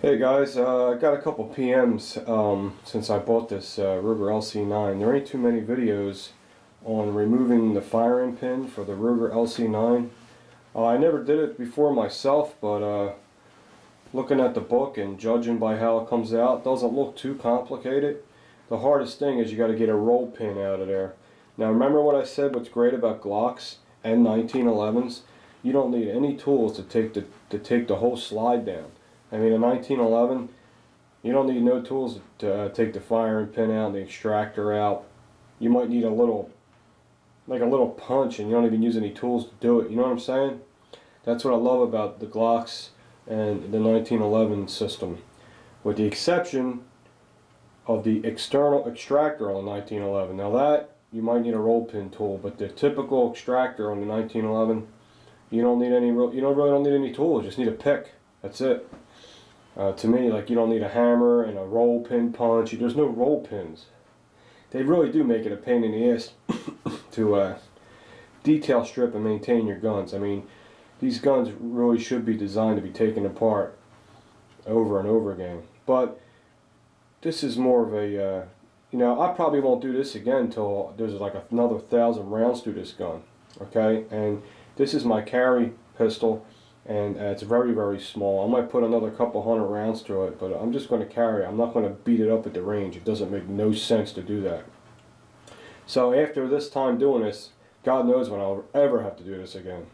Hey guys, I got a couple PMs since I bought this Ruger LC9. There ain't too many videos on removing the firing pin for the Ruger LC9. I never did it before myself, but looking at the book and judging by how it comes out, it doesn't look too complicated. The hardest thing is you got to get a roll pin out of there. Now remember what I said, what's great about Glocks and 1911s? You don't need any tools to take the whole slide down. I mean, a 1911, you don't need no tools to take the firing pin out and the extractor out. You might need a little punch, and you don't even use any tools to do it. You know what I'm saying? That's what I love about the Glocks and the 1911 system, with the exception of the external extractor on the 1911. Now that, you might need a roll pin tool, but the typical extractor on the 1911, you don't really don't need any tools. You just need a pick. That's it. To me, like, you don't need a hammer and a roll pin punch. There's no roll pins. They really do make it a pain in the ass to detail strip and maintain your guns. I mean, these guns really should be designed to be taken apart over and over again. But this is more of a, I probably won't do this again until there's like another 1,000 rounds to this gun. Okay, and this is my carry pistol. And it's very, very small. I might put another couple hundred rounds to it, but I'm just going to carry it. I'm not going to beat it up at the range. It doesn't make no sense to do that. So after this time doing this, God knows when I'll ever have to do this again.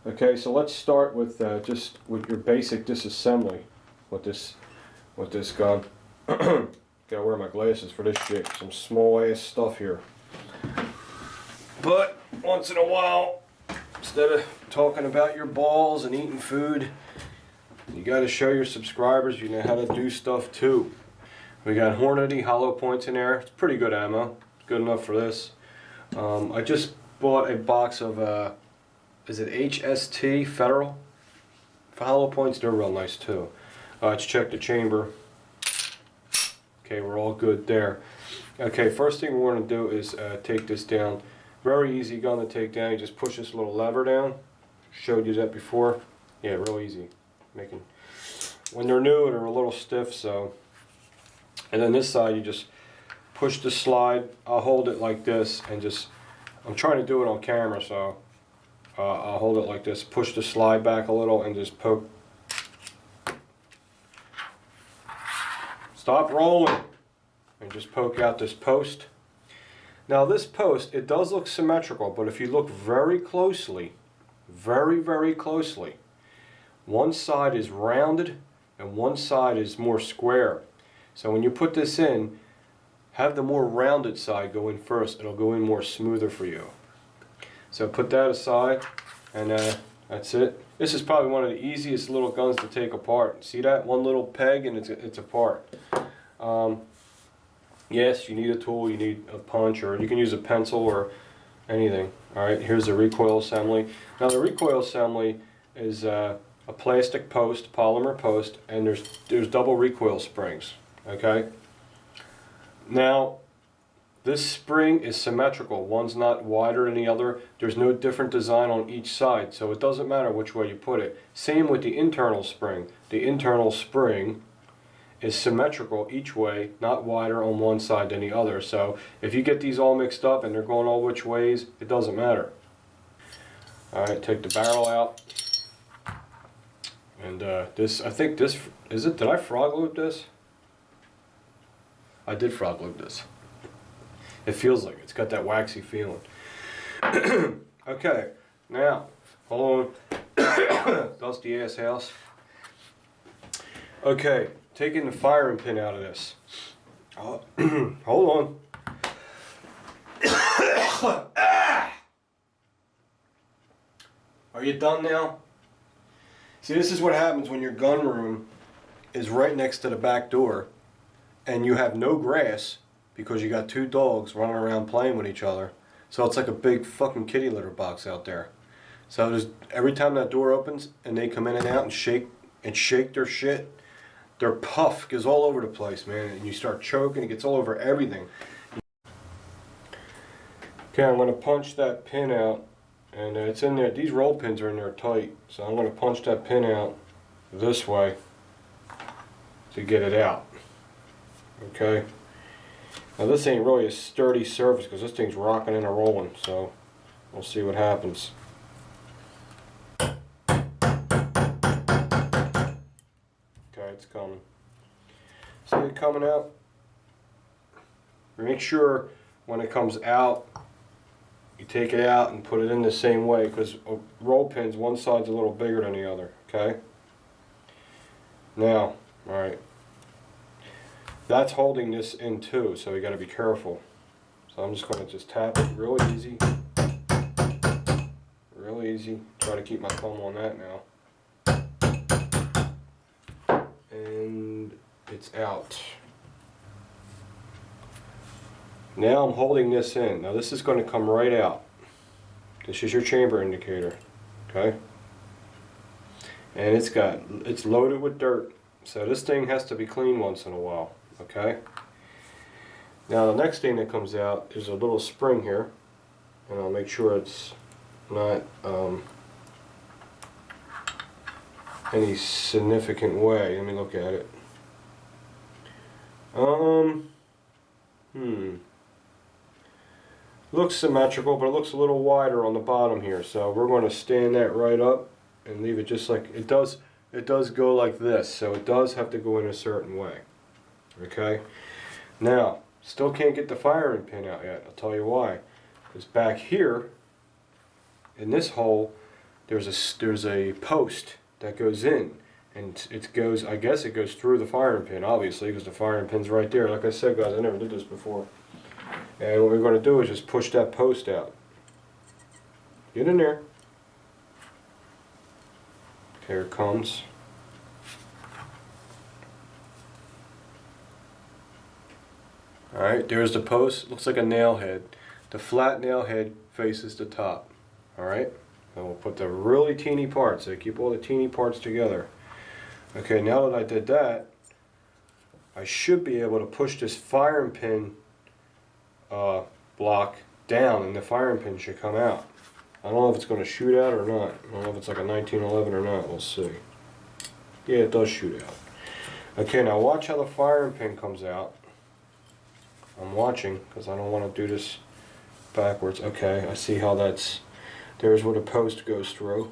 Okay, so let's start with just with your basic disassembly with this gun. Gotta wear my glasses for this shit. Some small ass stuff here. But once in a while, instead of talking about your balls and eating food, you got to show your subscribers you know how to do stuff too. We got Hornady hollow points in there. It's pretty good ammo. Good enough for this. I just bought a box of, is it HST Federal? For hollow points, they're real nice too. Let's check the chamber. Okay, we're all good there. Okay, first thing we're going to do is take this down. Very easy gun to take down. You just push this little lever down. Showed you that before. Yeah, real easy. When they're new, they're a little stiff, so. And then this side, you just push the slide. I'll hold it like this and just, I'm trying to do it on camera, so I'll hold it like this. Push the slide back a little and just poke. Stop rolling. And just poke out this post. Now this post, it does look symmetrical, but if you look very closely, very, very closely, one side is rounded and one side is more square. So when you put this in, have the more rounded side go in first. It'll go in more smoother for you. So put that aside, and that's it. This is probably one of the easiest little guns to take apart. See that? One little peg and it's apart. Yes, you need a tool, you need a punch, or you can use a pencil or anything. Alright, here's the recoil assembly. Now the recoil assembly is a plastic post, polymer post, and there's double recoil springs. Okay? Now, this spring is symmetrical. One's not wider than the other. There's no different design on each side, so it doesn't matter which way you put it. Same with the internal spring. The internal spring is symmetrical each way, not wider on one side than the other. So if you get these all mixed up and they're going all which ways, it doesn't matter. Alright, take the barrel out. And this, I think this, is it, did I frog loop this? I did frog loop this. It feels like it's got that waxy feeling. Okay, now, hold on. Dusty ass house. Okay. Taking the firing pin out of this. Hold on. Are you done now? See, this is what happens when your gun room is right next to the back door and you have no grass because you got two dogs running around playing with each other. So it's like a big fucking kitty litter box out there. So there's, every time that door opens and they come in and out and shake their shit, their puff goes all over the place, man, and you start choking, it gets all over everything. Okay, I'm going to punch that pin out, and it's in there. These roll pins are in there tight, so I'm going to punch that pin out this way. to get it out. Okay. Now this ain't really a sturdy surface because this thing's rocking and rolling, so we'll see what happens. Okay, it's coming. See it coming out? Make sure when it comes out, you take it out and put it in the same way, because roll pins, one side's a little bigger than the other, okay? Now, alright, that's holding this in too, so you got to be careful. So I'm just going to just tap it real easy. Real easy. Try to keep my thumb on that now. And it's out. Now I'm holding this in. Now this is going to come right out. This is your chamber indicator, okay? And it's loaded with dirt. So this thing has to be cleaned once in a while, okay? Now the next thing that comes out is a little spring here, and I'll make sure it's not any significant way. Let me look at it. Looks symmetrical, but it looks a little wider on the bottom here. So we're going to stand that right up and leave it just like it does. It does go like this, so it does have to go in a certain way. Okay. Now, still can't get the firing pin out yet. I'll tell you why. Because back here, in this hole, there's a post that goes in, and it goes. I guess it goes through the firing pin, obviously, because the firing pin's right there. Like I said, guys, I never did this before. And what we're going to do is just push that post out. Get in there. Here it comes. Alright, there's the post. Looks like a nail head. The flat nail head faces the top. Alright? And we'll put the really teeny parts. So keep all the teeny parts together. Okay, now that I did that, I should be able to push this firing pin block down, and the firing pin should come out. I don't know if it's going to shoot out or not. I don't know if it's like a 1911 or not. We'll see. Yeah, it does shoot out. Okay, now watch how the firing pin comes out. I'm watching because I don't want to do this backwards. Okay, I see how that's. There's where the post goes through.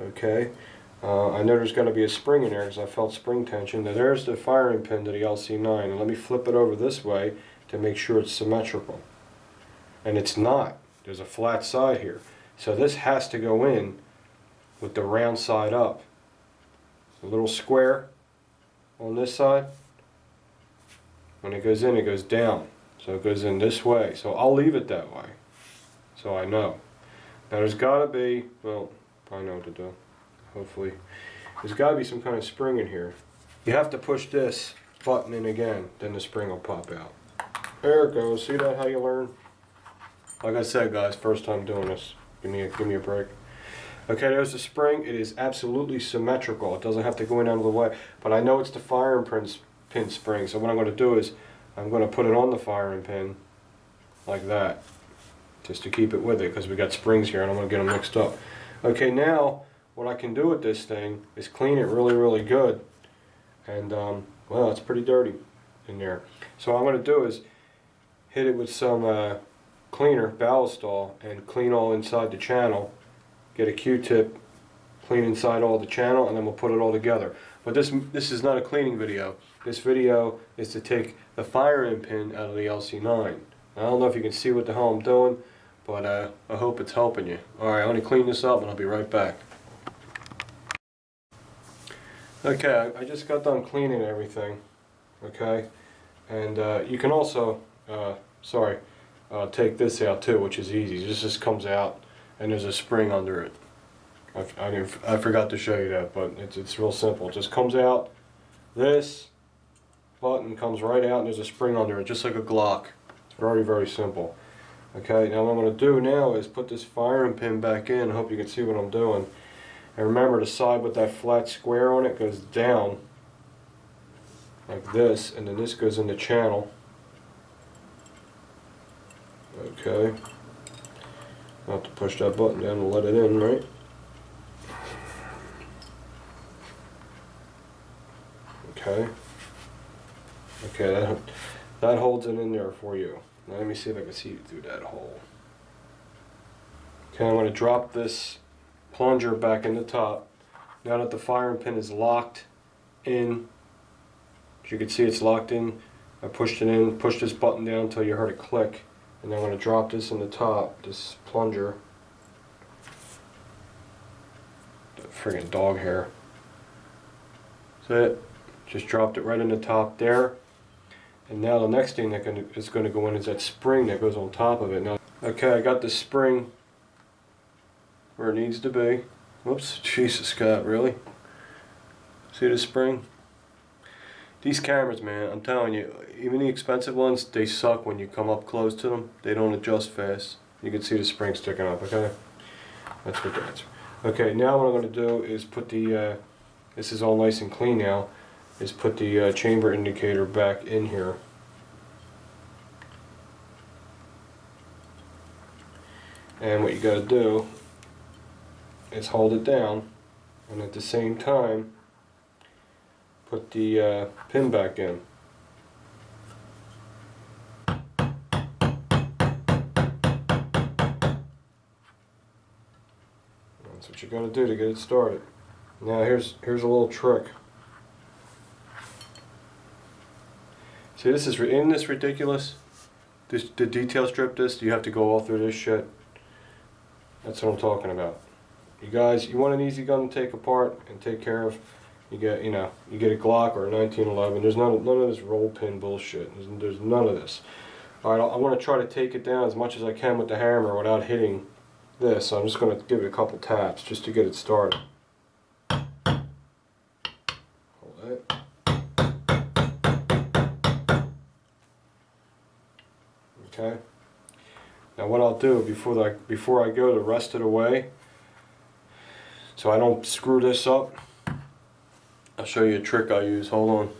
Okay. I know there's going to be a spring in there because I felt spring tension. Now there's the firing pin to the LC9. And let me flip it over this way to make sure it's symmetrical. And it's not. There's a flat side here. So this has to go in with the round side up. A little square on this side. When it goes in, it goes down. So it goes in this way. So I'll leave it that way. So I know. Now there's got to be, well, I know what to do. Hopefully. There's got to be some kind of spring in here. You have to push this button in again, then the spring will pop out. There it goes. See that, how you learn? Like I said, guys, first time doing this. Give me a break. Okay, there's the spring. It is absolutely symmetrical. It doesn't have to go in out of the way. But I know it's the firing pin spring. So what I'm going to do is I'm going to put it on the firing pin like that, just to keep it with it, because we got springs here and I'm going to get them mixed up. Okay, now what I can do with this thing is clean it really, really good. And well, it's pretty dirty in there. So what I'm going to do is hit it with some cleaner, Ballistol, and clean all inside the channel. Get a Q-tip, clean inside all the channel, and then we'll put it all together. But this is not a cleaning video. This video is to take the firing pin out of the LC9. I don't know if you can see what the hell I'm doing, but I hope it's helping you. Alright, I'm going to clean this up and I'll be right back. Okay, I just got done cleaning everything. Okay, and you can also, take this out too, which is easy. This just comes out and there's a spring under it. I forgot to show you that, but it's real simple. It just comes out. This button comes right out and there's a spring under it, just like a Glock. It's very, very simple. Okay, now what I'm going to do now is put this firing pin back in. I hope you can see what I'm doing. And remember, the side with that flat square on it goes down like this, and then this goes in the channel. Okay. I'll have to push that button down and let it in, right? Okay. Okay, that holds it in there for you. Now let me see if I can see through that hole. Okay, I'm going to drop this plunger back in the top. Now that the firing pin is locked in, as you can see it's locked in, I pushed it in, pushed this button down until you heard it click, and then I'm going to drop this in the top, this plunger. That friggin' dog hair. That's it. Just dropped it right in the top there. And now the next thing that is going to go in is that spring that goes on top of it. Now, okay, I got the spring where it needs to be. Whoops, Jesus, Scott, really? See the spring? These cameras, man, I'm telling you, even the expensive ones, they suck when you come up close to them. They don't adjust fast. You can see the spring sticking up, okay? That's what that's. Okay, now what I'm going to do is put the, this is all nice and clean now, is put the chamber indicator back in here. And what you got to do is hold it down, and at the same time put the pin back in. That's what you got to do to get it started. Now here's a little trick. See, this is ridiculous? The detail strip this, you have to go all through this shit. That's what I'm talking about. You guys, you want an easy gun to take apart and take care of. You get, you get a Glock or a 1911. There's none of this roll pin bullshit. There's none of this. All right, I want to try to take it down as much as I can with the hammer without hitting this. So I'm just going to give it a couple taps just to get it started. Hold it. Okay. Now what I'll do before I go the rest of the way, so I don't screw this up, I'll show you a trick I use. Hold on.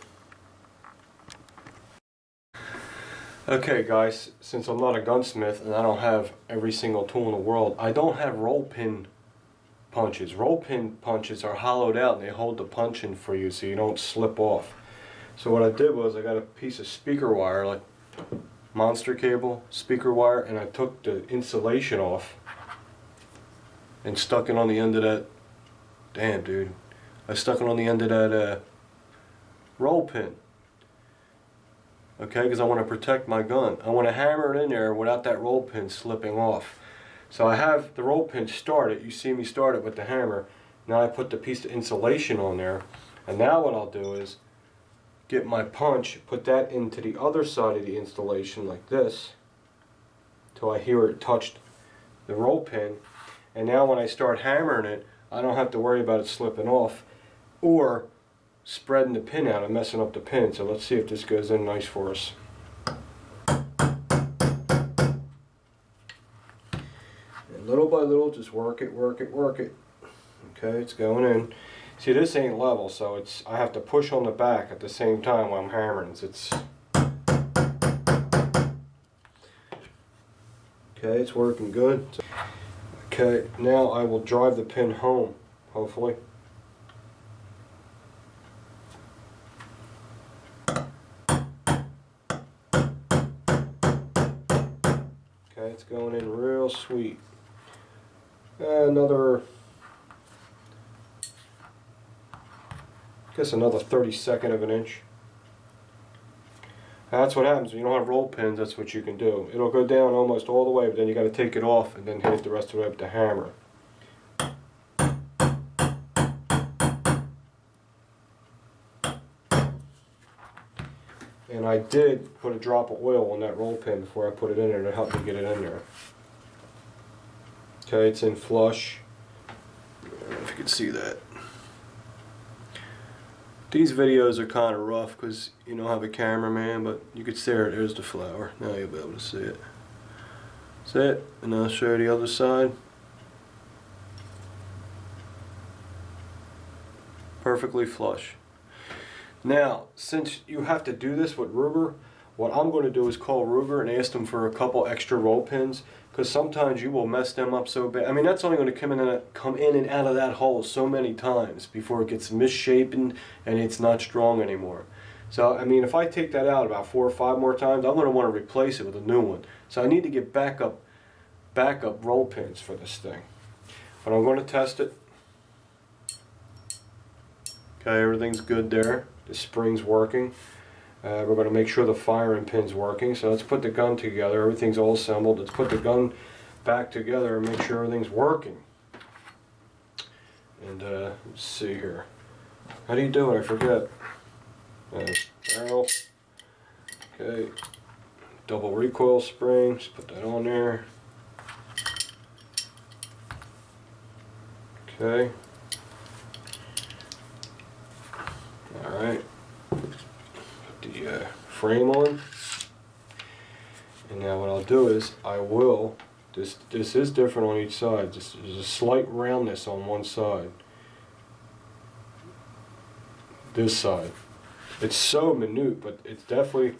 Okay guys, since I'm not a gunsmith and I don't have every single tool in the world, I don't have roll pin punches. Roll pin punches are hollowed out and they hold the punch in for you so you don't slip off. So what I did was I got a piece of speaker wire, like monster cable, speaker wire, and I took the insulation off and stuck it on the end of that. Damn, dude. I stuck it on the end of that roll pin. Okay, because I want to protect my gun. I want to hammer it in there without that roll pin slipping off. So I have the roll pin started. You see me start it with the hammer. Now I put the piece of insulation on there. And now what I'll do is get my punch, put that into the other side of the installation like this, till I hear it touched the roll pin. And now when I start hammering it, I don't have to worry about it slipping off or spreading the pin out and messing up the pin. So let's see if this goes in nice for us. And little by little, just work it, work it, work it. Okay, it's going in. See, this ain't level, so I have to push on the back at the same time while I'm hammering. Okay, it's working good. Okay, now I will drive the pin home, hopefully. Okay, it's going in real sweet. Another 32nd of an inch. That's what happens when you don't have roll pins. That's what you can do. It'll go down almost all the way, but then you got to take it off and then hit it the rest of the way with the hammer. And I did put a drop of oil on that roll pin before I put it in there to help me get it in there. Okay, it's in flush. I don't know if you can see that. These videos are kind of rough because you don't have a cameraman, but you can see it. There's the flower. Now you'll be able to see it. See it? And I'll show you the other side. Perfectly flush. Now, since you have to do this with Ruger, what I'm going to do is call Ruger and ask them for a couple extra roll pins, because sometimes you will mess them up so bad. I mean, that's only going to come in and out of that hole so many times before it gets misshapen and it's not strong anymore. So, I mean, if I take that out about 4 or 5 more times, I'm going to want to replace it with a new one. So I need to get backup roll pins for this thing. But I'm going to test it. Okay, everything's good there. The spring's working. We're going to make sure the firing pin's working. So let's put the gun together. Everything's all assembled. Let's put the gun back together and make sure everything's working. And let's see here. How do you do it? I forget. Barrel. Okay. Double recoil spring. Just put that on there. Okay. Alright. Put the frame on. And now what I'll do is I will, this is different on each side. There's a slight roundness on one side. This side. It's so minute, but it's definitely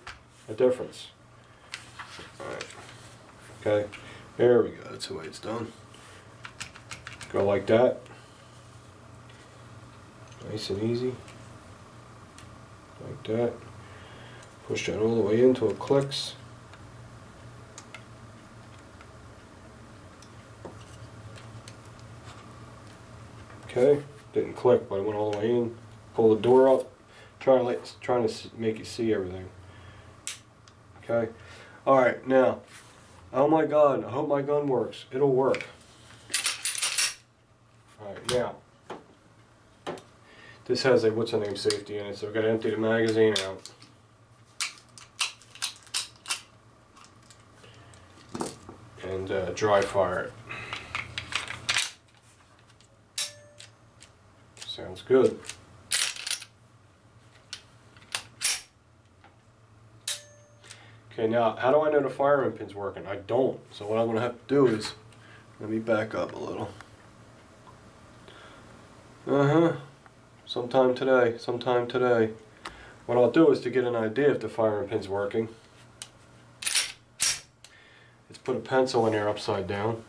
a difference. Alright. Okay. There we go. That's the way it's done. Go like that. Nice and easy. Like that. Push that all the way until it clicks. Okay. Didn't click, but it went all the way in. Pull the door up. Trying to make you see everything. Okay. Alright, now. Oh my God, I hope my gun works. It'll work. Alright, now. This has a what's the name safety in it, so I've got to empty the magazine out. And dry fire it. Sounds good. Okay, now how do I know the firing pin's working? I don't. So what I'm going to have to do is, let me back up a little. Sometime today. What I'll do is, to get an idea if the firing pin's working, is put a pencil in there upside down,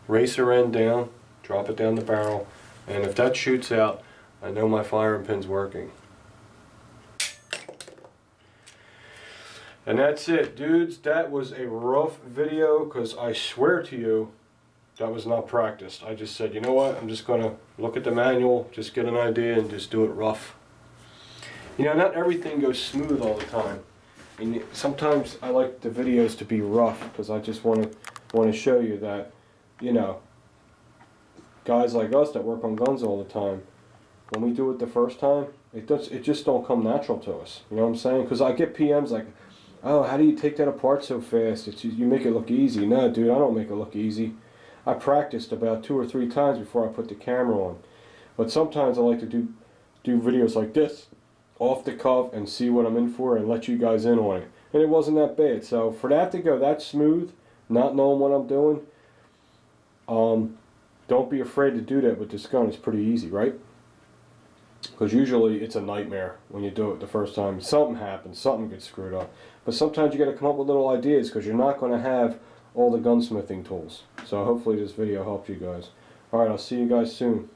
racer end down, drop it down the barrel, and if that shoots out, I know my firing pin's working. And that's it, dudes. That was a rough video, because I swear to you, that was not practiced. I just said, you know what, I'm just going to look at the manual, just get an idea, and just do it rough. You know, not everything goes smooth all the time. And sometimes I like the videos to be rough, because I just want to show you that, you know, guys like us that work on guns all the time, when we do it the first time, it just don't come natural to us. You know what I'm saying? Because I get PMs like, oh, how do you take that apart so fast? You make it look easy. No, dude, I don't make it look easy. I practiced about 2 or 3 times before I put the camera on. But sometimes I like to do videos like this, off the cuff, and see what I'm in for and let you guys in on it. And it wasn't that bad. So for that to go that smooth, not knowing what I'm doing, don't be afraid to do that with this gun. It's pretty easy, right? Because usually it's a nightmare when you do it the first time. Something happens, something gets screwed up. But sometimes you got to come up with little ideas, because you're not going to have all the gunsmithing tools. So hopefully this video helped you guys. Alright, I'll see you guys soon.